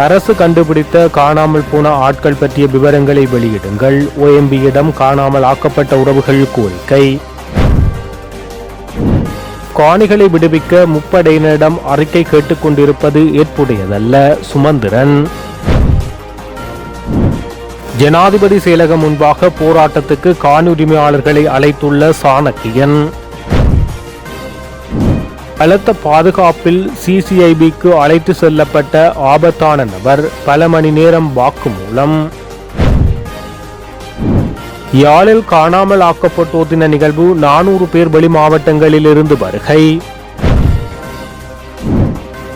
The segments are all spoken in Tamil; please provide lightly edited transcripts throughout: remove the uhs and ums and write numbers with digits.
அரசு கண்டுபிடித்த காணாமல் போன ஆட்கள் பற்றிய விவரங்களை வெளியிடுங்கள். OMBயிடம் காணாமல் ஆக்கப்பட்ட உறவுகள் கோரிக்கை. காணிகளை விடுவிக்க முப்படையினரிடம் அறிக்கை கேட்டுக் கொண்டிருப்பது ஏற்புடையதல்ல. சுமந்திரன். ஜனாதிபதி செயலகம் முன்பாக போராட்டத்துக்கு காணி உரிமையாளர்களை அழைத்துள்ள சாணக்கியன். பலத்த பாதுகாப்பில் CCIBக்கு அழைத்து செல்லப்பட்ட ஆபத்தான நபர், பல மணி நேரம் வாக்குமூலம். யாழில் காணாமல் ஆக்கப்பட்டோர் தின நிகழ்வு, 400 பேர் வெளி மாவட்டங்களில் இருந்து வருகை.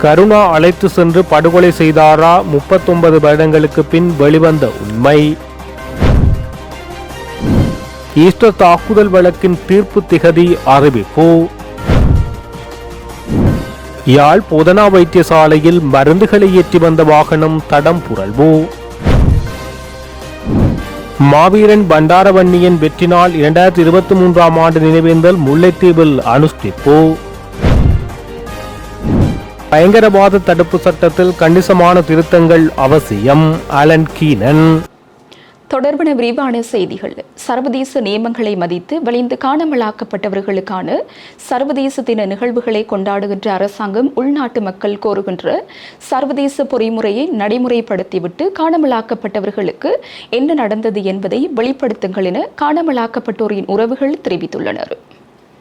கருணா அழைத்து சென்று படுகொலை செய்தாரா? 39 வருடங்களுக்கு பின் வெளிவந்த உண்மை. ஈஸ்டர் தாக்குதல் வழக்கின் தீர்ப்பு திகதி அறிவிப்பு. யாழ் போதனா வைத்தியசாலையில் மருந்துகளை ஏற்றி வந்த வாகனம் தடம் புரள்வு. மாவீரன் பண்டாரவன்னியன் வெற்றி நாள் 2023ஆம் ஆண்டு நினைவேந்தல் முல்லைத்தீவில் அனுஷ்டிப்பு. பயங்கரவாத தடுப்பு சட்டத்தில் கணிசமான திருத்தங்கள் அவசியம். Alan Keenan. தொடர்பான விரிவான செய்திகள். சர்வதேச நியமங்களை மதித்து வலிந்து காணாமலாக்கப்பட்டவர்களுக்கான சர்வதேச தின நிகழ்வுகளை கொண்டாடுகின்ற அரசாங்கம் உள்நாட்டு மக்கள் கோருகின்ற சர்வதேச பொறிமுறையை நடைமுறைப்படுத்திவிட்டு காணாமலாக்கப்பட்டவர்களுக்கு என்ன நடந்தது என்பதை வெளிப்படுத்துங்கள் என காணாமலாக்கப்பட்டோரின் உறவுகள் தெரிவித்துள்ளனர்.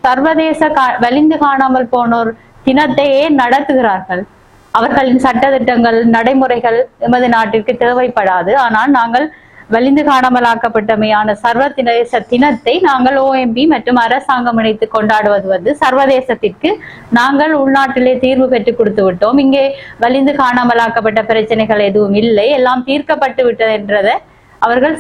சர்வதேச வலிந்து காணாமல் போனோர் தினத்தையே நடத்துகிறார்கள். அவர்களின் சட்டத்திட்டங்கள் நடைமுறைகள் எமது நாட்டிற்கு தேவைப்படாது. ஆனால் நாங்கள் வலிந்து காணாமலாக்கப்பட்டமையான சர்வதேச தினத்தை நாங்கள் OMB மற்றும் அரசாங்கம் இணைத்து கொண்டாடுவது சர்வதேசத்திற்கு நாங்கள் உள்நாட்டிலே தீர்வு பெற்றுக் கொடுத்து விட்டோம். இங்கே வலிந்து காணாமலாக்கப்பட்ட பிரச்சனைகள் எதுவும் இல்லை, எல்லாம் தீர்க்கப்பட்டு விட்டது என்றதை அவர்கள்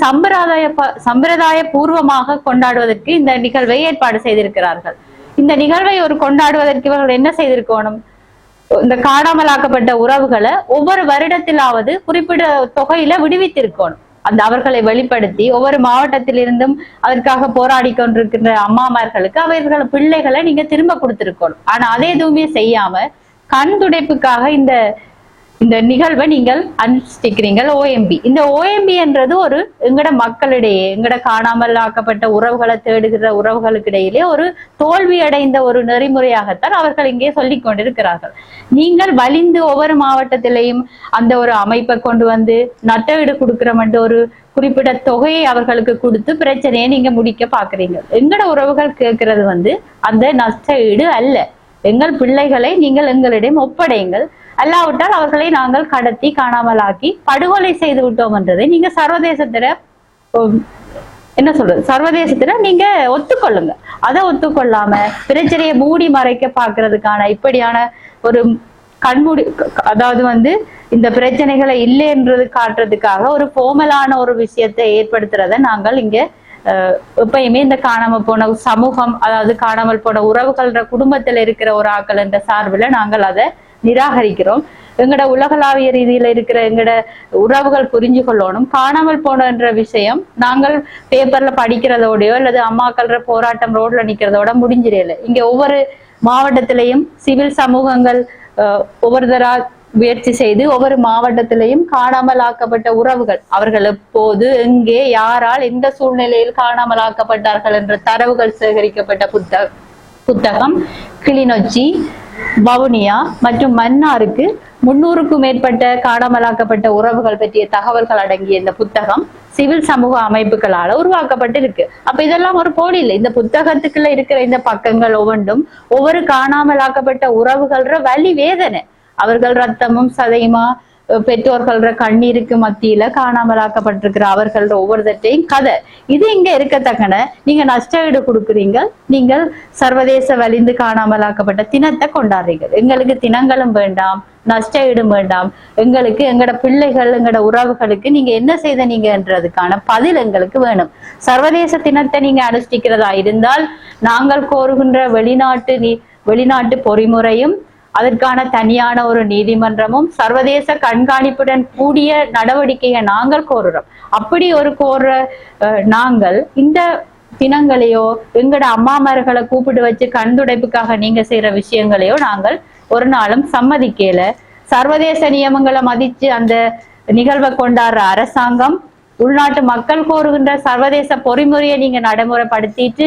சம்பிரதாய பூர்வமாக கொண்டாடுவதற்கு இந்த நிகழ்வை ஏற்பாடு செய்திருக்கிறார்கள். இந்த நிகழ்வை கொண்டாடுவதற்கு இவர்கள் என்ன செய்திருக்கணும்? இந்த காணாமலாக்கப்பட்ட உறவுகளை ஒவ்வொரு வருடத்திலாவது குறிப்பிட்ட தொகையில விடுவித்திருக்கணும். அந்த அவர்களை வெளிப்படுத்தி ஒவ்வொரு மாவட்டத்திலிருந்தும் அதற்காக போராடி கொண்டிருக்கின்ற அம்மாமார்களுக்கு அவர்கள் பிள்ளைகளை நீங்க திரும்ப கொடுத்திருக்கணும். ஆனா அதை எதுவுமே செய்யாம கண் துடைப்புக்காக இந்த நிகழ்வை நீங்கள் அனுஷ்டிக்கிறீங்க. OMB இந்த OMB என்றது எங்கட மக்களிடையே, எங்கட காணாமல் ஆக்கப்பட்ட உறவுகளை தேடுகிற உறவுகளுக்கு இடையிலே ஒரு தோல்வி அடைந்த ஒரு நெறிமுறையாகத்தான் அவர்கள் இங்கே சொல்லிக் கொண்டிருக்கிறார்கள். நீங்கள் வலிந்து ஒவ்வொரு மாவட்டத்திலையும் அந்த ஒரு அமைப்பை கொண்டு வந்து நட்டவீடு கொடுக்கிறோம் என்று ஒரு குறிப்பிட்ட தொகையை அவர்களுக்கு கொடுத்து பிரச்சனையை நீங்க முடிக்க பாக்குறீங்க. எங்கட உறவுகள் கேட்கிறது அந்த நஷ்ட ஈடு அல்ல. எங்கள் பிள்ளைகளை நீங்கள் எங்களிடம் ஒப்படையுங்கள், அல்லாவிட்டால் அவர்களை நாங்கள் கடத்தி காணாமலாக்கி படுகொலை செய்து விட்டோம் என்றதை நீங்க சர்வதேசத்துல சர்வதேசத்துல நீங்க ஒத்துக்கொள்ளுங்க. அதை ஒத்துக்கொள்ளாம பிரச்சனையை மூடி மறைக்க பாக்குறதுக்கான இப்படியான ஒரு கண்மூடி, அதாவது இந்த பிரச்சனைகளை இல்லை என்றது காட்டுறதுக்காக ஒரு ஃபோர்மலான ஒரு விஷயத்தை ஏற்படுத்துறத நாங்கள் இங்க எப்பயுமே இந்த காணாமல் போன சமூகம், அதாவது காணாமல் போன உறவுகள குடும்பத்துல இருக்கிற ஒரு ஆக்கள் என்ற சார்பில் நாங்கள் அதை நிராகரிக்கிறோம். எங்கட உலகளாவிய ரீதியில இருக்கிற எங்கட உறவுகள் புரிஞ்சு கொள்ளணும். காணாமல் போன விஷயம் நாங்கள் பேப்பர்ல படிக்கிறதோடயோ அல்லது அம்மாக்கள போராட்டம் ரோட்ல நிக்கிறதோட முடிஞ்சிடல. இங்க ஒவ்வொரு மாவட்டத்திலையும் சிவில் சமூகங்கள் ஒவ்வொருத்தரா முயற்சி செய்து ஒவ்வொரு மாவட்டத்திலையும் காணாமல் ஆக்கப்பட்ட உறவுகள் அவர்கள் எப்போது எங்கே யாரால் எந்த சூழ்நிலையில் காணாமல் ஆக்கப்பட்டார்கள் என்ற தரவுகள் சேகரிக்கப்பட்ட புத்தகம் கிளிநொச்சி, வவுனியா மற்றும் மன்னாருக்கு 300க்கும் மேற்பட்ட காணாமலாக்கப்பட்ட உறவுகள் பற்றிய தகவல்கள் அடங்கிய இந்த புத்தகம் சிவில் சமூக அமைப்புகளால உருவாக்கப்பட்டு இருக்கு. அப்ப இதெல்லாம் ஒரு போலி இல்லை. இந்த புத்தகத்துக்குள்ள இருக்கிற இந்த பக்கங்கள் ஒவ்வொன்றும் ஒவ்வொரு காணாமலாக்கப்பட்ட உறவுகள வலி வேதனை, அவர்கள் ரத்தமும் சதையுமா பெற்றோர்கள கண்ணீருக்கு மத்தியில காணாமலாக்கப்பட்டிருக்கிற அவர்கள ஒவ்வொருத்தையும் கதை. இது இங்க இருக்கத்தக்கன நீங்க நஷ்ட ஈடு கொடுக்குறீங்க. நீங்கள் சர்வதேச வலிந்து காணாமலாக்கப்பட்ட தினத்தை கொண்டாடுறீங்க. எங்களுக்கு தினங்களும் வேண்டாம், நஷ்ட ஈடும் வேண்டாம். எங்களுக்கு எங்கட பிள்ளைகள் எங்கட உறவுகளுக்கு நீங்க என்ன செய்த நீங்கன்றதுக்கான பதில் எங்களுக்கு வேணும். சர்வதேச தினத்தை நீங்க அனுஷ்டிக்கிறதா இருந்தால் நாங்கள் கோருகின்ற வெளிநாட்டு பொறிமுறையும் அதற்கான தனியான ஒரு நீதிமன்றமும் சர்வதேச கண்காணிப்புடன் கூடிய நடவடிக்கையை நாங்கள் கோருறோம். அப்படி ஒரு நாங்கள் இந்த தினங்களையோ எங்கட அம்மாமார்களை கூப்பிட்டு வச்சு கண்துடைப்புக்காக நீங்க செய்யற விஷயங்களையோ நாங்கள் ஒரு நாளும் சம்மதிக்கல. சர்வதேச நியமங்களை மதிச்சு அந்த நிகழ்வை கொண்டாடுற அரசாங்கம் உள்நாட்டு மக்கள் கோருகின்ற சர்வதேச பொறிமுறையை நீங்க நடைமுறைப்படுத்திட்டு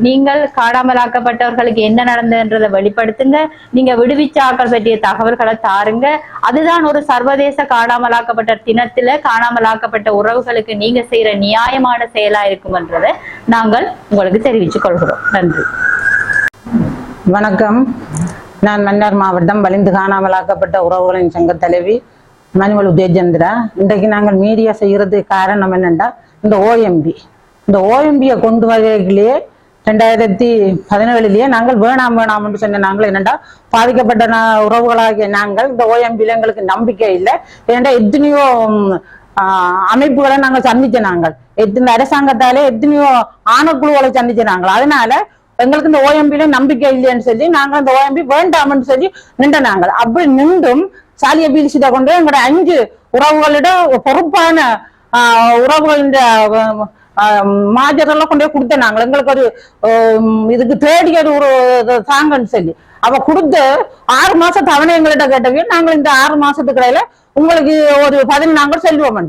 நீங்கள் காணாமலாக்கப்பட்டவர்களுக்கு என்ன நடந்ததுன்றதை வெளிப்படுத்துங்க. நீங்க விடுவிச்சாக்கள் பற்றிய தகவல்களை தாருங்க. அதுதான் ஒரு சர்வதேச காணாமலாக்கப்பட்ட தினத்துல காணாமலாக்கப்பட்ட உறவுகளுக்கு நீங்க செய்யற நியாயமான செயலா இருக்கும்ன்றதை நாங்கள் உங்களுக்கு தெரிவித்துக் கொள்கிறோம். நன்றி. வணக்கம். நான் மன்னார் மாவட்டம் வலிந்து காணாமலாக்கப்பட்ட உறவுகளின் சங்க தலைவி மணிமல் உதயச்சந்திரா. இன்றைக்கு நாங்கள் மீடியா செய்யறதுக்கு காரணம் என்னென்னா, இந்த ஓஎம்பியை கொண்டு வரையிலேயே 2017 நாங்கள் வேணாம்னு சொன்ன நாங்கள் என்னென்னா, பாதிக்கப்பட்ட உறவுகளாகிய நாங்கள் இந்த ஓஎம்பியில எங்களுக்கு நம்பிக்கை இல்லை. ஏன்னா எத்தனையோ அமைப்புகளை நாங்கள் சந்திச்ச நாங்கள் இந்த அரசாங்கத்தாலே எத்தனையோ ஆணைக்குழுக்களை சந்திச்ச நாங்கள். அதனால எங்களுக்கு இந்த ஓஎம்பியில நம்பிக்கை இல்லைன்னு சொல்லி நாங்கள் இந்த ஓஎம்பி வேண்டாம்னு சொல்லி நின்ற நாங்கள். அப்படி நின்றும் சாலிய பீல்சிட்ட கொண்டு எங்களோட 5 உறவுகளிடம் பொறுப்பான உறவுகளின் மாஜரெல்லாம் கொண்டு போய் கொடுத்த நாங்கள். எங்களுக்கு ஒரு இதுக்கு தேடிய ஒரு தாங்கன்னு சொல்லி அவ கொடுத்து 6 மாசம் தவணை எங்கள்கிட்ட கேட்டவே நாங்கள் இந்த 6 மாசத்துக்கு இடையில உங்களுக்கு ஒரு 10 நாங்கள் செல்வோம்.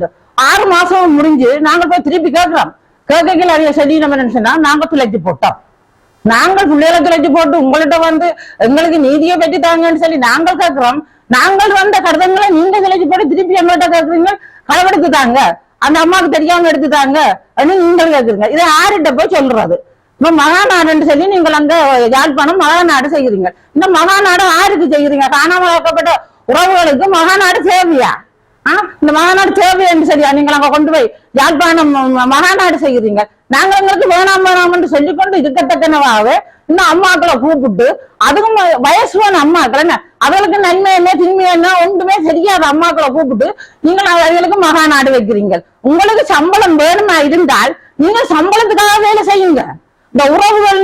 6 மாசம் முடிஞ்சு நாங்கள் போய் திருப்பி கேட்கல அறிய சொல்லி நம்ம நினைச்சோம்னா நாங்கள் துளைச்சி போட்டோம். நாங்கள் பிள்ளைகளை துளைச்சி போட்டு உங்கள்கிட்ட வந்து எங்களுக்கு நீதியை பெற்று தாங்கன்னு சொல்லி நாங்கள் கேட்கிறோம். நாங்கள் வந்த கருதங்களை நீங்க துளைச்சி போட்டு திருப்பி எங்கள்கிட்ட கேட்குறீங்க, களவெடுத்து தாங்க, அந்த அம்மாவுக்கு தெரியாம எடுத்துட்டாங்க அப்படின்னு நீங்கள் கேட்குறீங்க. இதை யார்கிட்ட போய் சொல்றது? இப்ப மகாநாடுன்னு சொல்லி நீங்கள் அங்க யாழ்ப்பாணம் மகாநாடு செய்கிறீங்க. இந்த மகாநாடு யாருக்கு செய்கிறீங்க? காணாமலாக்கப்பட்ட உறவுகளுக்கு மகாநாடு தேவையா? இந்த மகாநாடு தேவை என்று சரியா நீங்கள் அங்க கொண்டு போய் யாழ்ப்பாணம் மகாநாடு செய்கிறீங்க. நாங்க எங்களுக்கு வேணாம்னு சொல்லிக்கொண்டு இருக்கத்தக்கனவாகவே இந்த அம்மாக்களை கூப்பிட்டு, அதுக்கும் வயசுவான அம்மாக்கள் என்ன அவர்களுக்கு நன்மை என்ன தின்மை என்ன ஒன்றுமே தெரியாத அம்மாக்களை கூப்பிட்டு நீங்கள் அவர்களுக்கு மகாநாடு வைக்கிறீங்க. உங்களுக்கு சம்பளம் வேணுமா இருந்தால் நீங்க சம்பளத்துக்காக வேலை செய்யுங்க. இந்த உறவுகள்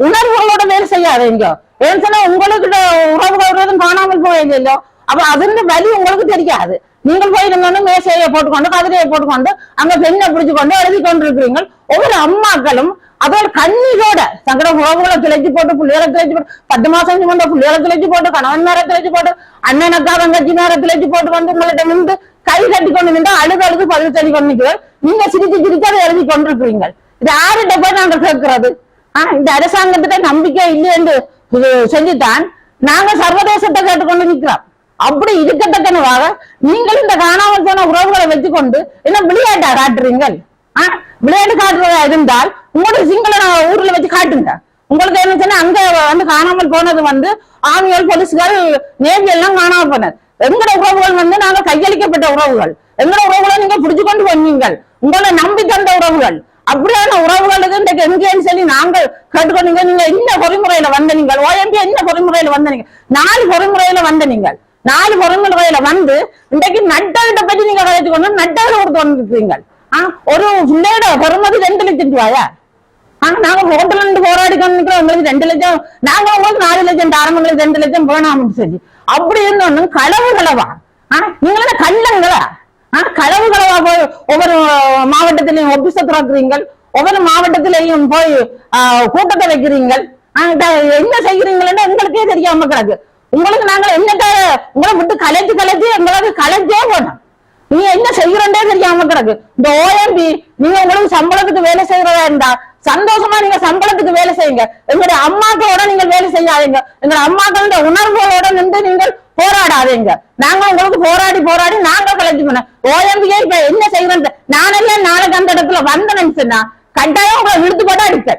உணர்வுகளோட வேலை செய்யாதீங்க. ஏன்னு சொன்னா உங்களுக்கு உறவுகள் காணாமல் போயில்லையோ, அப்ப அதுன்னு வலி உங்களுக்கு தெரியாது. நீங்கள் போயிருந்தோன்னு மேசையை போட்டுக்கொண்டு கதிரையை போட்டுக்கொண்டு அங்க பெண்ணை பிடிச்சு கொண்டு எழுதி கொண்டிருக்கிறீங்க. ஒவ்வொரு அம்மாக்களும் அதோட கண்ணீரோட சங்கட உறவுகளை துளைச்சி போட்டு பிள்ளைகளை துளைச்சி போட்டு 10 மாசம் கொண்ட பிள்ளைகளை துளைச்சி போட்டு கணவன் மேல துளைச்சி போட்டு அண்ணன் அக்கா தங்கச்சி மேல துளைச்சி போட்டு வந்து உங்கள்கிட்ட நின்று கை கட்டி கொண்டு நின்று அழுது பதில் சொல்லி கொண்டு நிற்கிறோம். நீங்க சிரிச்சு அதை எழுதி கொண்டிருக்கிறீங்க. இது யார்கிட்ட போய் நாங்கள் கேட்கிறது? இந்த அரசாங்கத்திட்ட நம்பிக்கை இல்லை என்று சொல்லித்தான் நாங்க சர்வதேசத்தை கேட்டுக்கொண்டு நிற்கிறோம். அப்படி இருக்கத்தக்கனவாக நீங்கள் இந்த காணாமல் போன உறவுகளை வச்சுக்கொண்டு என்ன விளையாட்டா காட்டுறீங்க? விளையாட்டு காட்டுறதா இருந்தால் உங்களுக்கு சிங்கள ஊர்ல வச்சு காட்டுங்க. உங்களுக்கு என்ன சொன்னா அங்க வந்து காணாமல் போனது வந்து ஆர்மிகள் போலீஸ்கள் நேவி எல்லாம் காணாமல் போனது. எங்களோட உறவுகள் வந்து நாங்க கையளிக்கப்பட்ட உறவுகள். எங்களோட உறவுகளை நீங்க பிடிச்சு கொண்டு வந்தீங்க. உங்களை நம்பி தந்த உறவுகள். அப்படியான உறவுகளுக்கு இன்றைக்கு எங்கேன்னு சொல்லி நாங்கள் கேட்டுக்கொண்டீங்க. நீங்க என்ன பொறிமுறையில வந்த நீங்கள் ஓஎம்பி என்ன பொறிமுறையில வந்த நீங்க 4 பொறிமுறையில வந்த நீங்கள் 4 பொறிமுறையில வந்து இன்றைக்கு நட்டகிட்ட பற்றி நீங்க கதைச்சு கொண்டு நட்டகளை கொடுத்து வந்துருக்கீங்க. ஒரு பிள்ளையோட பெருமதி 2 லட்சம் ரூபாயா? நாங்க ஹோட்டல் இருந்து போராடி கொண்டிருக்கிறோம். உங்களுக்கு 2 லட்சம், நாங்க உங்களுக்கு 4 லட்சம் ஆரம்பங்களுக்கு 2 லட்சம் வேணாம்னு சொல்லி அப்படி இருந்தோன்னு களவா நீங்கள கள்ளங்களா? களவுகளவா போய் ஒவ்வொரு மாவட்டத்திலையும் ஒபிச திறக்கிறீங்க, ஒவ்வொரு மாவட்டத்திலையும் போய் கூட்டத்தை வைக்கிறீங்க. என்ன செய்கிறீங்களன்னு எங்களுக்கே தெரியாம கிடக்கு. உங்களுக்கு நாங்கள் என்ன உங்களை விட்டு கலைச்சு எங்களுக்கு கலைச்சே போனோம். நீங்க என்ன செய்யறே தெரியாம கிடக்கு. இந்த ஓஎம்பி நீங்க உங்களுக்கு சம்பளத்துக்கு வேலை செய்யறதா இருந்தா சந்தோஷமா நீங்க சம்பளத்துக்கு வேலை செய்யுங்க. எங்களுடைய அம்மாக்களோட நீங்க வேலை செய்யாதீங்க. எங்களுடைய அம்மாக்களோட உணர்வுகளோட நின்று நீங்கள் போராடாதீங்க. நாங்க உங்களுக்கு போராடி நாங்க கலைச்சு போனோம். ஓஎம்பியே இப்ப என்ன செய்யறேன் நானெல்லாம் நாளைக்கு அந்த இடத்துல வந்தேன்னு சொன்னா கட்டாயம் உங்களை விடுத்து போட்டா இருக்க.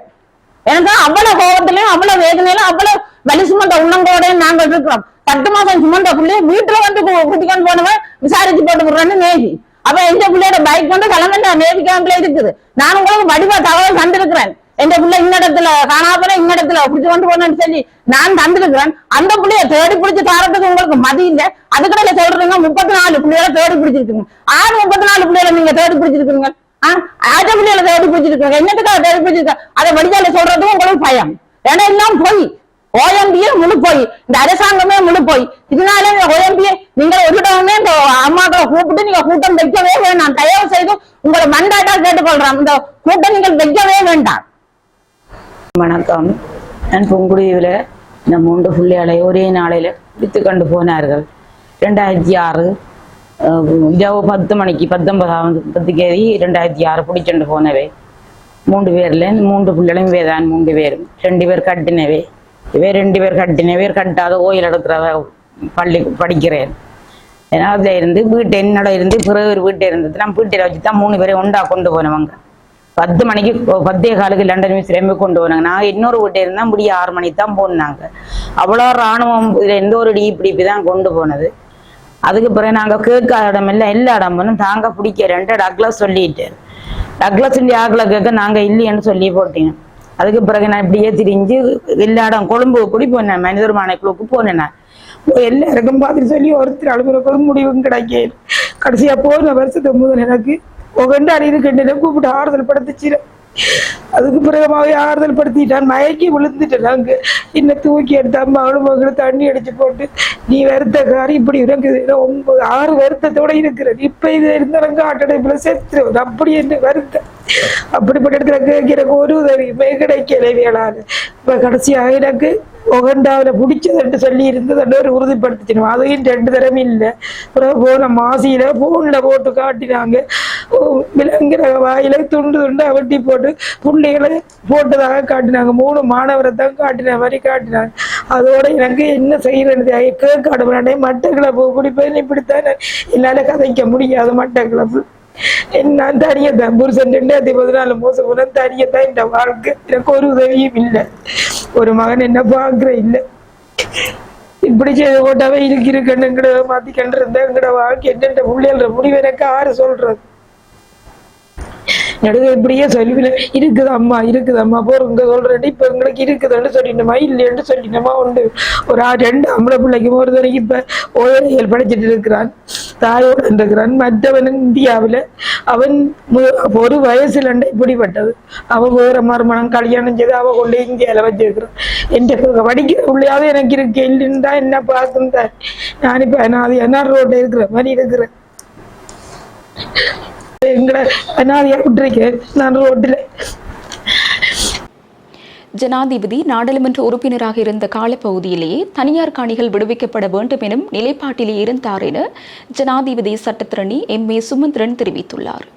எனக்கு அவ்வளவு கோபத்திலையும் அவ்வளவு வேதனையிலும் அவ்வளவு வலி சுமந்த உள்ளங்கோடையும் நாங்கள் இருக்கிறோம். 10 மாசம் சுமந்த பிள்ளைய வீட்டுல வந்து கூட்டிக்கொண்டு போனவன் விசாரிச்சு போட்டு விடுறேன்னு நேவி. அப்ப எந்த பிள்ளையோட பைக் வந்து கிளம்பி நேவி கேம்ப்ல இருக்குது. நான் உங்களுக்கு வடிவா தகவல் தந்திருக்கிறேன். எந்த பிள்ளை இந்த இடத்துல காணாமல இந்த இடத்துல பிடிச்சு கொண்டு போனேன்னு சொல்லி நான் தந்திருக்கிறேன். அந்த பிள்ளைய தேடி பிடிச்சு தாரத்துக்கு உங்களுக்கு மதி இல்லை. அதுக்கடையில சொல்றீங்க 34 பிள்ளைகளை தேடி பிடிச்சிருக்கீங்க. 34 பிள்ளைகளை நீங்க தேடி பிடிச்சிருக்கீங்க. ஆட்ட பிள்ளைகளை தேடி பிடிச்சிருக்கீங்க. என்னத்துக்காக தேடி பிடிச்சிருக்க அதை வடிகால சொல்றதும் உங்களுக்கு பயம். ஏன்னா எல்லாம் போய் ஓஎம்பியே முழு போய் இந்த அரசாங்கமே முழு போய் இதனால ஓஎம்பியே நீங்க ஒரு இடமே இந்த அம்மாக்களை கூப்பிட்டு நீங்க கூட்டம் வைக்கவே வேண்டாம். தயவு செய்து உங்களை மண்டாட்டா கேட்டுக்கொள்றோம். இந்த கூட்டம் நீங்கள் வைக்கவே வேண்டாம். வணக்கம். நான் புங்குடியில இந்த 3 பிள்ளைகளை ஒரே நாளையில் பிடித்து கொண்டு போனார்கள். 2006 இரவு 10 மணிக்கு 19 தேதி 2006 பிடிச்சுட்டு போனவை. 3 பேர்ல 3 பிள்ளைகளும் வேதான் 3 பேரும். 2 பேர் கட்டினவே, 2 பேர் கட்டினவே கட்டாத கோயில் எடுக்கிற பள்ளி படிக்கிறேன். ஏன்னா அதில் இருந்து வீட்டை என்னோட இருந்து பிறகு ஒரு வீட்டை இருந்தது. நம்ம வீட்டில் வச்சு தான் 3 பேரை ஒன்றா கொண்டு போனவங்க. 10 மணிக்கு 10:15 லண்டன் மியூசியமே கொண்டு போனாங்க. நான் இன்னொரு வீட்டை இருந்தால் முடிய 6 மணிக்கு தான் போனாங்க. அவ்வளோ இராணுவம் இதில் எந்த ஒரு டிபிடிபி தான் கொண்டு போனது. அதுக்கு பிறகு நாங்கள் கேட்காத இடம் இல்லை, எல்லா இடமும் தாங்க பிடிக்கிறேன்ட்டு டக்ளஸ் சொல்லிட்டு டக்ளஸ் ஆக்களை கேட்க நாங்கள் இல்லைன்னு சொல்லி போட்டீங்க. அதுக்கு பிறகு நான் இப்படியே திரிஞ்சு எல்லா இடம் கொழும்பு கூடி போனேன், மனிதர் மானைக்குழுக்கு போனேன். நான் எல்லாருக்கும் பார்த்துட்டு சொல்லி ஒருத்தர் அலுவலகம் முடிவும் கிடைக்க கடைசியா போன வருஷத்துக்கு முதல் எனக்கு ஒகண்டாடி இருக்குன்னு கூப்பிட்டு ஆறுதல் படுத்துச்சு. அதுக்கு பிறகுமாவே ஆறுதல் படுத்திட்டான். மயக்கி விழுந்துட்டேன். நாங்க இன்னும் தூக்கி எடுத்து அம்மாவும் மகளும் தண்ணி அடிச்சு போட்டு நீ வருத்தக்காரி இப்படி இருக்குது 6 வருத்தத்தோட இருக்கிறது. இப்ப இது இருந்தாலும் ஆட்டடைப்புல செத்துருவது அப்படி என்ன வருத்தம். அப்படிப்பட்ட இடத்துல எனக்கு ஒரு உதவியுமே கிடைக்கல வேளாண். இப்ப கடைசியாக எனக்கு ஒகண்டாவில பிடிச்சதுன்னு சொல்லி இருந்தது ஒரு உறுதிப்படுத்திச்சிடும். அதையும் 2 தடவை இல்லை. அப்புறம் போன மாசியில போன்ல போட்டு காட்டினாங்க. விலங்குற வாயில துண்டு துண்டு அவட்டி போட்டு புள்ளைகளை போட்டதாக காட்டினாங்க. 3 மாணவரை தான் காட்டின மாதிரி காட்டினாங்க. அதோட எனக்கு என்ன செய்யறது கேட்காடு மட்டக்கிழப்பு குடிப்பேன். இப்படித்தான் என்னால கதைக்க முடியாது. மட்டக்கிழப்பு நான் தனியத்தான் புருஷன் 2014 மோசம் போன தனியத்தான் இந்த வாழ்க்கை. எனக்கு ஒரு உதவியும் இல்லை. ஒரு மகன் என்ன பாக்குற இல்லை. இப்படி செய்து போட்டாவே இருக்கணும் எங்கட மாத்திக்கண்டு இருந்தா எங்கட வாழ்க்கை என்னென்ன பிள்ளைகள முடிவு எனக்கு ஆறு சொல்றது. நடுவே இப்படியே சொல்லுவேன், இருக்குதம்மா போறங்க சொல்றேன். இப்ப எங்களுக்கு இருக்குதுன்னு சொல்லிட்டோமா இல்லைன்னு சொல்லிட்டோமா உண்டு. ஒரு 2 ஆம்பளை பிள்ளைக்கு ஒரு தடவை இப்ப ஓயல் படிச்சுட்டு இருக்கிறான், தாயோடு இருக்கிறான். மற்றவன் இந்தியாவில் அவன் ஒரு வயசுல இப்படிப்பட்டது. அவன் வேற மறுமணம் கல்யாணம் செய்து அவ கொண்டு இந்தியாவில வச்சிருக்கிறான். என் படிக்கிற பிள்ளையாவது எனக்கு இருக்கு இல்லைன்னு தான் என்ன பார்த்துதான் நான் இப்ப நான் ரோட்ல இருக்கிற மாதிரி இருக்கிறேன். எங்களை அனாதையா விட்டுருக்கேன் நான் ரோட்டில். ஜனாதிபதி நாடாளுமன்ற உறுப்பினராக இருந்த காலப்பகுதியிலேயே தனியார் காணிகள் விடுவிக்கப்பட வேண்டும் எனும் நிலைப்பாட்டிலே இருந்தார் என ஜனாதிபதி சட்டத்திரணி M.A. சுமந்திரன் தெரிவித்துள்ளார்.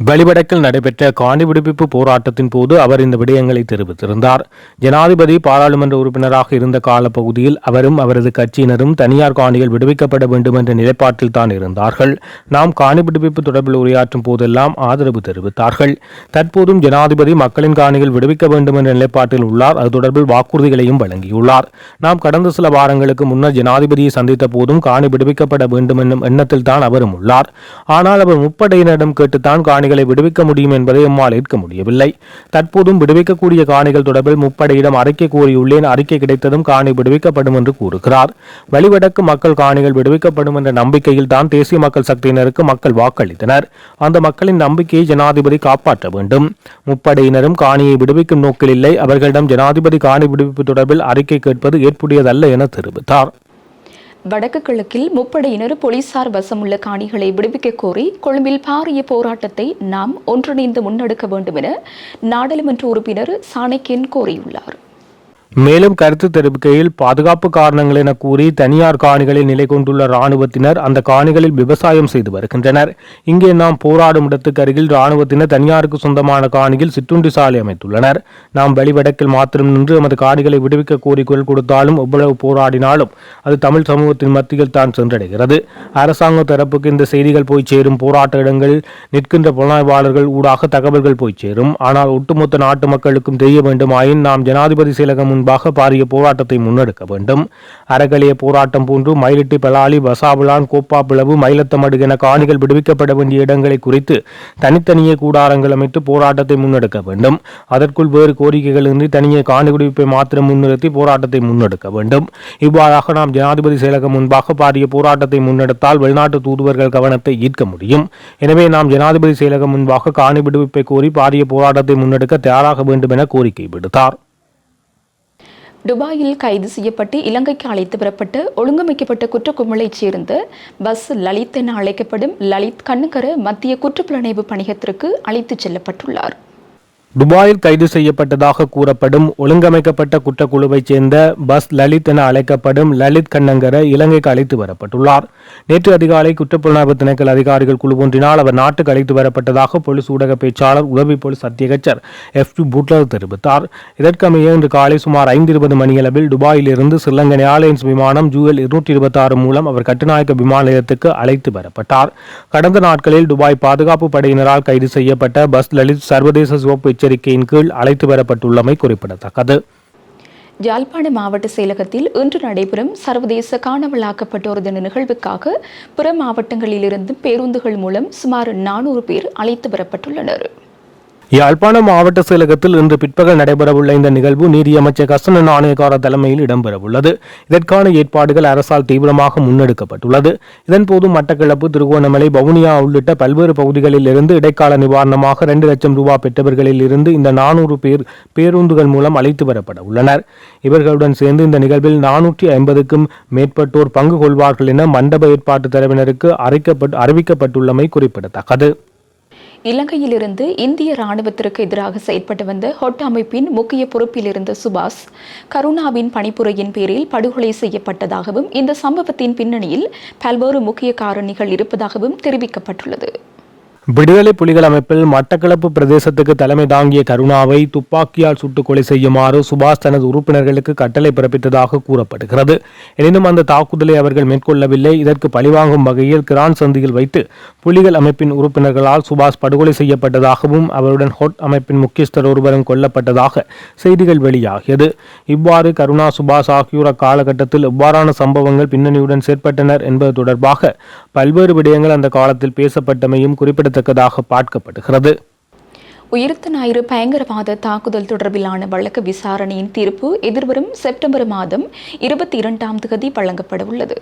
வெளிவடக்கில் நடைபெற்ற காணி விடுவிப்பு போராட்டத்தின் போது அவர் இந்த விடயங்களை தெரிவித்திருந்தார். ஜனாதிபதி பாராளுமன்ற உறுப்பினராக இருந்த காலப்பகுதியில் அவரும் அவரது கட்சியினரும் தனியார் காணிகள் விடுவிக்கப்பட வேண்டும் என்ற நிலைப்பாட்டில் தான் இருந்தார்கள். நாம் காணி விடுவிப்பு தொடர்பில் உரையாற்றும் போதெல்லாம் ஆதரவு தெரிவித்தார்கள். தற்போதும் ஜனாதிபதி மக்களின் காணிகள் விடுவிக்க வேண்டும் என்ற நிலைப்பாட்டில் உள்ளார். அது தொடர்பில் வாக்குறுதிகளையும் வழங்கியுள்ளார். நாம் கடந்த சில வாரங்களுக்கு முன்னர் ஜனாதிபதியை சந்தித்த போதும் காணி விடுவிக்கப்பட வேண்டும் என்னும் எண்ணத்தில் தான் அவரும் உள்ளார். ஆனால் அவர் முப்படையினரிடம் கேட்டுத்தான் காணிகளை விடுவிக்க முடியும் என்பதை எம்மால் ஏற்க முடியவில்லை. தற்போதும் விடுவிக்கக்கூடிய காணிகள் தொடர்பில் முப்படையிடம் அறிக்கை கோரியுள்ளேன். அறிக்கை கிடைத்ததும் காணி விடுவிக்கப்படும் என்று கூறுகிறார். வெளிவடக்கு மக்கள் காணிகள் விடுவிக்கப்படும் என்ற நம்பிக்கையில் தான் தேசிய மக்கள் சக்தியினருக்கு மக்கள் வாக்களித்தனர். அந்த மக்களின் நம்பிக்கையை ஜனாதிபதி காப்பாற்ற வேண்டும். முப்படையினரும் காணியை விடுவிக்கும் நோக்கில் இல்லை. அவர்களிடம் ஜனாதிபதி காணி விடுவிப்பு தொடர்பில் அறிக்கை கேட்பது ஏற்புடையதல்ல என தெரிவித்தார். வடக்கு கிழக்கில் முப்படையினர் போலீசார் வசமுள்ள காணிகளை விடுவிக்க கோரி கொழும்பில் பாரிய போராட்டத்தை நாம் ஒன்றிணைந்து முன்னெடுக்க வேண்டும் என நாடாளுமன்ற உறுப்பினர் சாணக்கியன் கோரியுள்ளார். மேலும் கருத்து தெரிவிக்கையில் பாதுகாப்பு காரணங்கள் என கூறி தனியார் காணிகளில் நிலை கொண்டுள்ள இராணுவத்தினர் அந்த காணிகளில் விவசாயம் செய்து வருகின்றனர். இங்கே நாம் போராடும் இடத்துக்கு அருகில் இராணுவத்தினர் தனியாருக்கு சொந்தமான காணியில் சிற்றுண்டி சாலை அமைத்துள்ளனர். நாம் வெளிவடக்கில் மாத்திரம் நின்று நமது காணிகளை விடுவிக்க கோரிக்கை கொடுத்தாலும் எவ்வளவு போராடினாலும் அது தமிழ் சமூகத்தின் மத்தியில் தான் சென்றடைகிறது. அரசாங்க தரப்புக்கு இந்த செய்திகள் போய் சேரும். போராட்ட இடங்களில் நிற்கின்ற புலனாய்வாளர்கள் ஊடாக தகவல்கள் போய் சேரும். ஆனால் ஒட்டுமொத்த நாட்டு மக்களுக்கும் தெரிய வேண்டுமாயின் நாம் ஜனாதிபதி செயலகம் முன்பாக பாரிய போராட்டத்தை முன்னெடுக்க வேண்டும். அறகலிய போராட்டம் போன்று மயிலிட்டி, பலாலி, வசாபுலான், கோப்பா பிளவு, மயிலத்தமடு என காணிகள் விடுவிக்கப்பட வேண்டிய இடங்களை குறித்து தனித்தனியே கூடாரங்கள் அமைத்து போராட்டத்தை முன்னெடுக்க வேண்டும். அதற்குள் வேறு கோரிக்கைகள் இன்றி தனியே காணி விடுவிப்பை மாத்திரம் முன்னிறுத்தி போராட்டத்தை முன்னெடுக்க வேண்டும். இவ்வாறாக நாம் ஜனாதிபதி செயலகம் முன்பாக பாரிய போராட்டத்தை முன்னெடுத்தால் வெளிநாட்டு தூதுவர்கள் கவனத்தை ஈர்க்க முடியும். எனவே நாம் ஜனாதிபதி செயலகம் முன்பாக காணி விடுவிப்பை கோரி பாரிய போராட்டத்தை முன்னெடுக்க தயாராக வேண்டும் என கோரிக்கை விடுத்தார். துபாயில் கைது செய்யப்பட்டு இலங்கைக்கு அழைத்து வரப்பட்ட ஒழுங்கமைக்கப்பட்ட குற்றக்கும்பலைச் சேர்ந்த பஸ் லலித் என அழைக்கப்படும் லலித் கண்ணுக்கர மத்திய குற்றப்புலனாய்வு பணியகத்திற்கு அழைத்துச் செல்லப்பட்டுள்ளார். துபாயில் கைது செய்யப்பட்டதாக கூறப்படும் ஒழுங்கமைக்கப்பட்ட குற்றக்குழுவைச் சேர்ந்த பஸ் லலித் என அழைக்கப்படும் லலித் கண்ணங்கர இலங்கைக்கு அழைத்து வரப்பட்டுள்ளார். நேற்று அதிகாலை குற்றப்புலனாய்வு திணைக்கள அதிகாரிகள் குழு ஒன்றினால் அவர் நாட்டுக்கு அழைத்து வரப்பட்டதாக போலீஸ் ஊடக பேச்சாளர் உதவி போலீஸ் அத்தியட்சர் FP புட்லர் தெரிவித்தார். இதற்கமைய இன்று காலை சுமார் 5:20 மணியளவில் துபாயிலிருந்து ஸ்ரீலங்கன் ஏர்லைன்ஸ் விமானம் ஜூஎல் 226 மூலம் அவர் கட்டுநாயக்க விமான நிலையத்துக்கு அழைத்து வரப்பட்டார். கடந்த நாட்களில் துபாய் பாதுகாப்பு படையினரால் கைது செய்யப்பட்ட பஸ் லலித் சர்வதேச சிவப்பு எச்சரிக்கையின் கீழ் அழைத்து வரப்பட்டுள்ளமை குறிப்பிடத்தக்கது. யாழ்ப்பாண மாவட்ட செயலகத்தில் இன்று நடைபெறும் சர்வதேச காணாமலாக்கப்பட்டோர் தின நிகழ்வுக்காக பிற மாவட்டங்களிலிருந்து பேருந்துகள் மூலம் சுமார் 400 பேர் அழைத்து வரப்பட்டுள்ளனர். யாழ்ப்பாணம் மாவட்ட செயலகத்தில் இன்று பிற்பகல் நடைபெறவுள்ள இந்த நிகழ்வு நீதியமைச்சர் கர்சன நாணயக்கார தலைமையில் இடம்பெறவுள்ளது. இதற்கான ஏற்பாடுகள் அரசால் தீவிரமாக முன்னெடுக்கப்பட்டுள்ளது. இதன்போது மட்டக்களப்பு, திருகோணமலை, வவுனியா உள்ளிட்ட பல்வேறு பகுதிகளில் இருந்து இடைக்கால நிவாரணமாக 2 லட்சம் ரூபாய் பெற்றவர்களில் இருந்து இந்த 400 பேர் பேருந்துகள் மூலம் அழைத்து வரப்பட உள்ளனர். இவர்களுடன் சேர்ந்து இந்த நிகழ்வில் 450க்கும் மேற்பட்டோர் பங்கு கொள்வார்கள் என மண்டப ஏற்பாட்டு தரப்பினருக்கு அறிவிக்கப்பட்டுள்ளமை குறிப்பிடத்தக்கது. இலங்கையிலிருந்து இந்திய ராணுவத்திற்கு எதிராக செயற்பட்டு வந்த ஹொட் அமைப்பின் முக்கிய பொறுப்பில் இருந்த சுபாஷ் கருணாவின் பணிப்புரையின் பேரில் படுகொலை செய்யப்பட்டதாகவும் இந்த சம்பவத்தின் பின்னணியில் பல்வேறு முக்கிய காரணிகள் இருப்பதாகவும் தெரிவிக்கப்பட்டுள்ளது. விடுதலை புலிகள் அமைப்பில் மட்டக்களப்பு பிரதேசத்துக்கு தலைமை தாங்கிய கருணாவை துப்பாக்கியால் சுட்டுக் கொலை செய்யுமாறு சுபாஷ் தனது உறுப்பினர்களுக்கு கட்டளை பிறப்பித்ததாக கூறப்படுகிறது. எனினும் அந்த தாக்குதலை அவர்கள் மேற்கொள்ளவில்லை. இதற்கு பழிவாங்கும் வகையில் கிரான் சந்தியில் வைத்து புலிகள் அமைப்பின் உறுப்பினர்களால் சுபாஷ் படுகொலை செய்யப்பட்டதாகவும் அவருடன் ஹொட் அமைப்பின் முக்கியஸ்தர் ஒருவரும் கொல்லப்பட்டதாக செய்திகள் வெளியாகியது. இவ்வாறு கருணா, சுபாஷ் ஆகியோர் அக்காலகட்டத்தில் எவ்வாறான சம்பவங்கள் பின்னணியுடன் செயற்பட்டனர் என்பது தொடர்பாக பல்வேறு விடயங்கள் அந்த காலத்தில் பேசப்பட்டமையும் குறிப்பிடத்தக்கதாக பார்க்கப்படுகிறது. உயிர்த்த ஞாயிறு பயங்கரவாத தாக்குதல் தொடர்பிலான வழக்கு விசாரணையின் தீர்ப்பு எதிர்வரும் செப்டம்பர் மாதம் 22ஆம் தேதி வழங்கப்பட உள்ளது.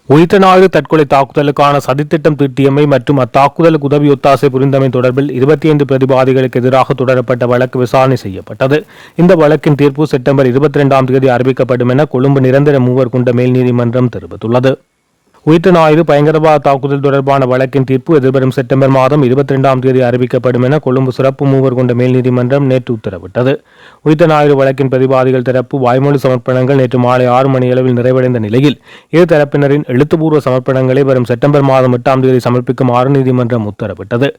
உயிர்த்த ஞாயிறு தற்கொலை தாக்குதலுக்கான சதித்திட்டம் தீட்டியமை மற்றும் அத்தாக்குதலுக்கு உதவி ஒத்தாசை புரிந்தமை தொடர்பில் 25 பிரதிவாதிகளுக்கு எதிராக தொடரப்பட்ட வழக்கு விசாரணை செய்யப்பட்டது. இந்த வழக்கின் தீர்ப்பு செப்டம்பர் 22ஆம் தேதி அறிவிக்கப்படும் என கொழும்பு நிரந்தர மூவர் கொண்ட மேல் நீதிமன்றம் தெரிவித்துள்ளது. உயிர்த்த ஞாயிறு பயங்கரவாத தாக்குதல் தொடர்பான வழக்கின் தீர்ப்பு எதிர்வரும் செப்டம்பர் மாதம் 22ஆம் தேதி அறிவிக்கப்படும் என கொழும்பு சிறப்பு மூவர் கொண்ட மேல் நீதிமன்றம் நேற்று உத்தரவிட்டது. உயிர்த்த ஞாயிறு வழக்கின் பிரதிவாதிகள் தரப்பு வாய்மொழி சமர்ப்பணங்கள் நேற்று மாலை 6 மணியளவில் நிறைவடைந்த நிலையில் இரு தரப்பினரின் எழுத்துப்பூர்வ சமர்ப்பணங்களை வரும் செப்டம்பர் மாதம் 8ஆம் தேதி சமர்ப்பிக்குமாறு நீதிமன்றம் உத்தரவிட்டது.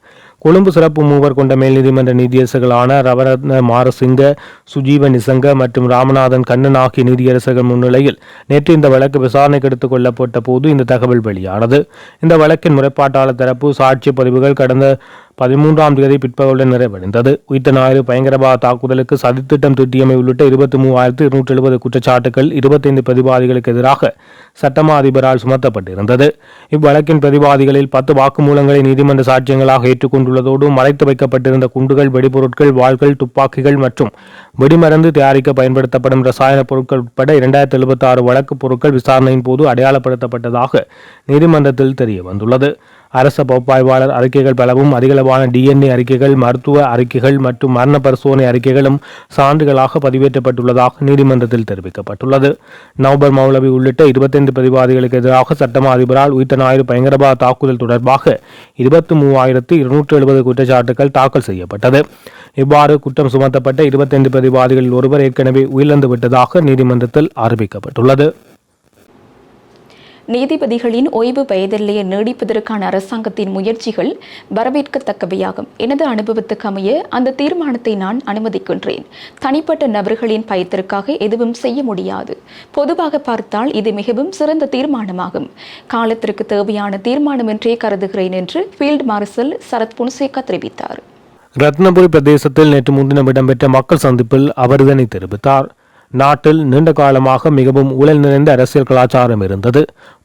கொழும்பு சிறப்பு மூவர் கொண்ட மேல் நீதிமன்ற நீதியரசர்களான ரவரத்ன மாரசிங்க, சுஜீவ நிசங்க மற்றும் ராமநாதன் கண்ணன் ஆகிய நீதியரசர்கள் முன்னிலையில் நேற்று இந்த வழக்கு விசாரணைக்கு எடுத்துக் கொள்ளப்பட்ட போது இந்த தகவல் வெளியானது. இந்த வழக்கின் முறைப்பாட்டாளர் தரப்பு சாட்சிய பதிவுகள் கடந்த 13ஆம் தேதி பிற்பகலுடன் நிறைவடைந்தது. உயிர்த்த ஞாயிறு பயங்கரவாத தாக்குதலுக்கு சதித்திட்டம் தீட்டியமை உள்ளிட்ட 23,270 குற்றச்சாட்டுகள் 25 பிரதிவாதிகளுக்கு எதிராக சட்டமா அதிபரால் சுமத்தப்பட்டிருந்தது. இவ்வழக்கின் பிரதிவாதிகளில் 10 வாக்குமூலங்களை நீதிமன்ற சாட்சியங்களாக ஏற்றுக்கொண்டுள்ளதோடு மறைத்து வைக்கப்பட்டிருந்த குண்டுகள், வெடிபொருட்கள், வாள்கள், துப்பாக்கிகள் மற்றும் வெடிமருந்து தயாரிக்க பயன்படுத்தப்படும் ரசாயன பொருட்கள் உட்பட 2076 வழக்கு பொருட்கள் விசாரணையின் போது அடையாளப்படுத்தப்பட்டதாக நீதிமன்றத்தில் தெரிய வந்துள்ளது. அரச பகுப்பாய்வாளர் அறிக்கைகள் பலவும், அதிகளவான DNA அறிக்கைகள், மருத்துவ அறிக்கைகள் மற்றும் மரண பரிசோதனை அறிக்கைகளும் சான்றுகளாக பதிவேற்றப்பட்டுள்ளதாக நீதிமன்றத்தில் தெரிவிக்கப்பட்டுள்ளது. நவ்பர் மௌலவி உள்ளிட்ட 25 பிரதிவாதிகளுக்கு எதிராக சட்டமா அதிபரால் உயிர்த்த ஞாயிறு பயங்கரவாத தாக்குதல் தொடர்பாக 23,270 குற்றச்சாட்டுகள் தாக்கல் செய்யப்பட்டது. இவ்வாறு குற்றம் சுமத்தப்பட்ட 25 பிரதிவாதிகளில் ஒருவர் ஏற்கனவே உயிரிழந்து விட்டதாக நீதிமன்றத்தில் அறிவிக்கப்பட்டுள்ளது. நீதிபதிகளின் ஓய்வு வயதெல்லையை நீடிப்பதற்கான அரசாங்கத்தின் முயற்சிகள் வரவேற்கத்தக்கவையாகும். எனது அனுபவத்துக்கு அமைய அந்த தீர்மானத்தை நான் அனுமதிக்கின்றேன். தனிப்பட்ட நபர்களின் பயத்திற்காக எதுவும் செய்ய முடியாது. பொதுவாக பார்த்தால் இது மிகவும் சிறந்த தீர்மானமாகும். காலத்திற்கு தேவையான தீர்மானம் என்றே கருதுகிறேன் என்று ஃபீல்ட் மார்ஷல் சரத் பொன்சேகா தெரிவித்தார். ரத்னபுரி பிரதேசத்தில் நேற்று முன்தினம் இடம்பெற்ற மக்கள் சந்திப்பில் அவர் இதனை தெரிவித்தார். நாட்டில் நீண்ட காலமாக மிகவும் ஊழல் நிறைந்த அரசியல் கலாச்சாரம் இருந்தது.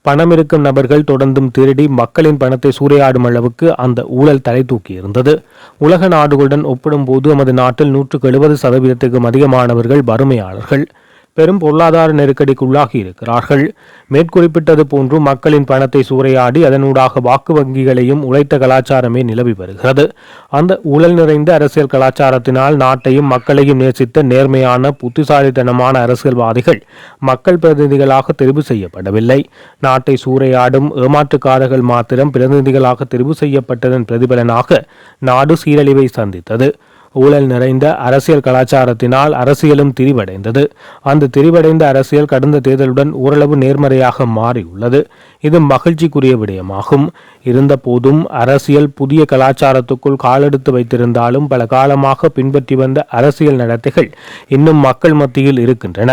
பணம் இருக்கும் நபர்கள் தொடர்ந்தும் திருடி மக்களின் பணத்தை சூறையாடும் அளவுக்கு அந்த ஊழல் தலை தூக்கி இருந்தது. உலக நாடுகளுடன் ஒப்பிடும்போது நமது நாட்டில் 170% அதிகமானவர்கள் வறுமையாளர்கள். பெரும் பொருளாதார நெருக்கடிக்கு உள்ளாகி இருக்கிறார்கள். மேற்குறிப்பிட்டது போன்று மக்களின் பணத்தை சூறையாடி அதனூடாக வாக்கு வங்கிகளையும் உழைத்த கலாச்சாரமே நிலவி வருகிறது. அந்த ஊழல் நிறைந்த அரசியல் கலாச்சாரத்தினால் நாட்டையும் மக்களையும் நேசித்த நேர்மையான புத்திசாலித்தனமான அரசியல்வாதிகள் மக்கள் பிரதிநிதிகளாக தெரிவு செய்யப்படவில்லை. நாட்டை சூறையாடும் ஏமாற்றுக்காரர்கள் மாத்திரம் பிரதிநிதிகளாக தெரிவு செய்யப்பட்டதன் பிரதிபலனாக நாடு சீரழிவை சந்தித்தது. ஊழல் நிறைந்த அரசியல் கலாச்சாரத்தினால் அரசியலும் திரிவடைந்தது. அந்த திரிவடைந்த அரசியல் கடந்த தேர்தலுடன் ஓரளவு நேர்மறையாக மாறியுள்ளது. இது மகிழ்ச்சிக்குரிய விடயமாகும். இருந்த போதும் அரசியல் புதிய கலாச்சாரத்துக்குள் காலெடுத்து வைத்திருந்தாலும் பல காலமாக பின்பற்றி வந்த அரசியல் நடத்தைகள் இன்னும் மக்கள் மத்தியில் இருக்கின்றன.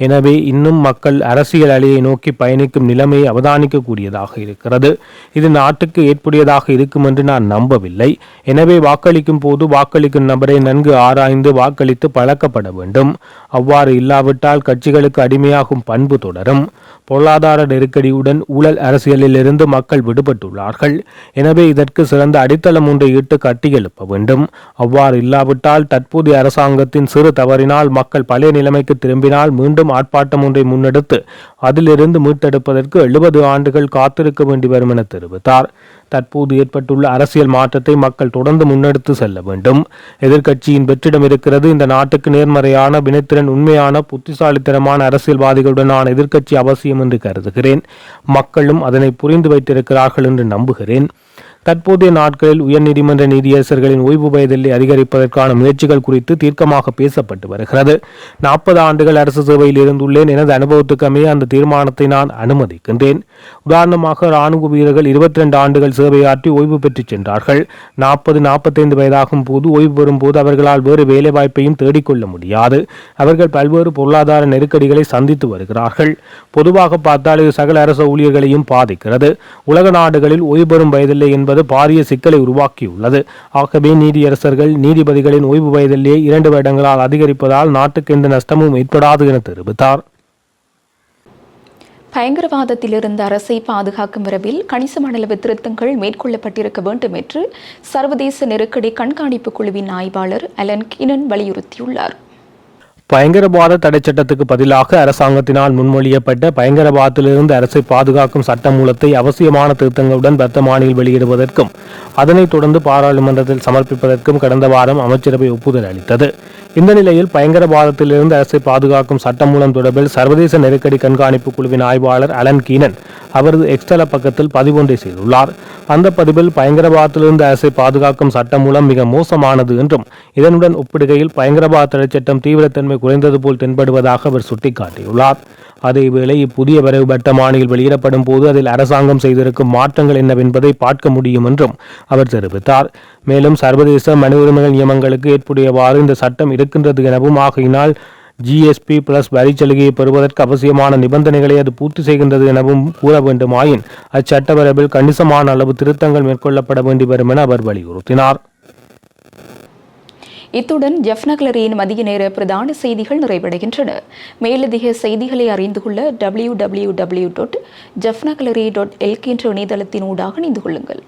எனவே இன்னும் மக்கள் அரசியல் அலையை நோக்கி பயணிக்கும் நிலைமையை அவதானிக்கக்கூடியதாக இருக்கிறது. இது நாட்டுக்கு ஏற்புடையதாக இருக்கும் என்று நான் நம்பவில்லை. எனவே வாக்களிக்கும் போது வாக்களிக்கும் நபரை நன்கு ஆராய்ந்து வாக்களித்து பழக்கப்பட வேண்டும். அவ்வாறு இல்லாவிட்டால் கட்சிகளுக்கு அடிமையாகும் பண்பு தொடரும். பொருளாதார நெருக்கடியுடன் ஊழல் அரசியலில் இருந்து மக்கள் விடுபட்டுள்ளார்கள். எனவே இதற்கு சிறந்த அடித்தளம் ஒன்றை இட்டு கட்டியெழுப்ப வேண்டும். அவ்வாறு இல்லாவிட்டால் தற்போதைய அரசாங்கத்தின் சிறு தவறினால் மக்கள் பழைய நிலைமைக்கு திரும்பினால் மீண்டும் ஆர்ப்பாட்டம் ஒன்றை முன்னெடுத்து அதிலிருந்து மீட்டெடுப்பதற்கு 70 ஆண்டுகள் காத்திருக்க வேண்டி வரும் என தெரிவித்தார். தற்போது ஏற்பட்டுள்ள அரசியல் மாற்றத்தை மக்கள் தொடர்ந்து முன்னெடுத்து செல்ல வேண்டும். எதிர்க்கட்சியின் வெற்றிடம் இருக்கிறது. இந்த நாட்டுக்கு நேர்மறையான வினைத்திறன் உண்மையான புத்திசாலித்தனமான அரசியல்வாதிகளுடனான எதிர்க்கட்சி அவசியம் என்று கருதுகிறேன். மக்களும் அதனை புரிந்து வைத்திருக்கிறார்கள் என்று நம்புகிறேன். தற்போதைய நாட்களில் உயர்நீதிமன்ற நீதியரசர்களின் ஓய்வு வயதில்லை அதிகரிப்பதற்கான முயற்சிகள் குறித்து தீர்க்கமாக பேசப்பட்டு வருகிறது. 40 ஆண்டுகள் அரசு சேவையில் இருந்துள்ளேன். எனது அனுபவத்துக்கமே அந்த தீர்மானத்தை நான் அனுமதிக்கின்றேன். உதாரணமாக இராணுவ வீரர்கள் 22 ஆண்டுகள் சேவையாற்றி ஓய்வு பெற்று சென்றார்கள். 40-45 வயதாகும் போது ஓய்வு பெறும் போது அவர்களால் வேறு வேலை வாய்ப்பையும் தேடிக்கொள்ள முடியாது. அவர்கள் பல்வேறு பொருளாதார நெருக்கடிகளை சந்தித்து வருகிறார்கள். பொதுவாக பார்த்தால் இது சகல அரசு ஊழியர்களையும் பாதிக்கிறது. உலக நாடுகளில் ஓய்வு பெறும் வயதில்லை என்பது பாரிய சிக்கலை உருவாக்கியுள்ளது. ஆகவே நீதியரசர்கள் நீதிபதிகளின் ஓய்வு வயதிலேயே 2 வருடங்களால் அதிகரிப்பதால் நாட்டுக்கு எந்த நஷ்டமும் ஏற்படாது என தெரிவித்தார். பயங்கரவாதத்திலிருந்து அரசை பாதுகாக்கும் விரைவில் கணிசமான அளவு திருத்தங்கள் மேற்கொள்ளப்பட்டிருக்க வேண்டும் என்று சர்வதேச நெருக்கடி கண்காணிப்பு குழுவின் ஆய்வாளர் அலன் கீனன் வலியுறுத்தியுள்ளார். பயங்கரவாத தடை சட்டத்துக்கு பதிலாக அரசாங்கத்தினால் முன்மொழியப்பட்ட பயங்கரவாதத்திலிருந்து அரசை பாதுகாக்கும் சட்டமூலத்தை அவசியமான திருத்தங்களுடன் வர்த்தமானியில் வெளியிடுவதற்கும் அதனைத் தொடர்ந்து பாராளுமன்றத்தில் சமர்ப்பிப்பதற்கும் கடந்த வாரம் அமைச்சரவை ஒப்புதல் அளித்தது. இந்த நிலையில் பயங்கரவாதத்திலிருந்து அரசை பாதுகாக்கும் சட்டமூலம் தொடர்பில் சர்வதேச நெருக்கடி கண்காணிப்பு குழுவின் ஆய்வாளர் அலன் கீனன் அவரது எக்ஸ்தல பக்கத்தில் பதிவொன்றை செய்துள்ளார். அந்த பதிவில் பயங்கரவாதத்திலிருந்து அரசை பாதுகாக்கும் சட்டமூலம் மிக மோசமானது என்றும் இதனுடன் ஒப்பிடுகையில் பயங்கரவாத தடை சட்டம் தீவிரத்தன்மை குறைந்தது போல் தென்படுவதாக அவர் சுட்டிக்காட்டியுள்ளார். அதேவேளை இப்புதிய வரைவு வர்த்தமானியில் வெளியிடப்படும் போது அதில் அரசாங்கம் செய்திருக்கும் மாற்றங்கள் என்னவென்பதை பார்க்க முடியும் என்றும் அவர் தெரிவித்தார். மேலும் சர்வதேச மனித உரிமைகள் நியமங்களுக்கு ஏற்புடையவாறு இந்த சட்டம் இருக்கின்றது எனவும் ஆகையினால் GSP+ வரிச்சலுகையை பெறுவதற்கு அவசியமான நிபந்தனைகளை அது பூர்த்தி செய்கின்றது எனவும் கூற வேண்டுமாயின் அச்சட்ட வரைவில் கணிசமான அளவு திருத்தங்கள் மேற்கொள்ளப்பட வேண்டி வரும் என அவர் வலியுறுத்தினார். இத்துடன் ஜெஃப்னக்லரியின் மதிய நேர பிரதான செய்திகள் நிறைவடைகின்றன. மேலதிக செய்திகளை அறிந்து கொள்ள www.jeffnaglary.lk என்ற இணையதளத்தினூடாக இணைந்து கொள்ளுங்கள்.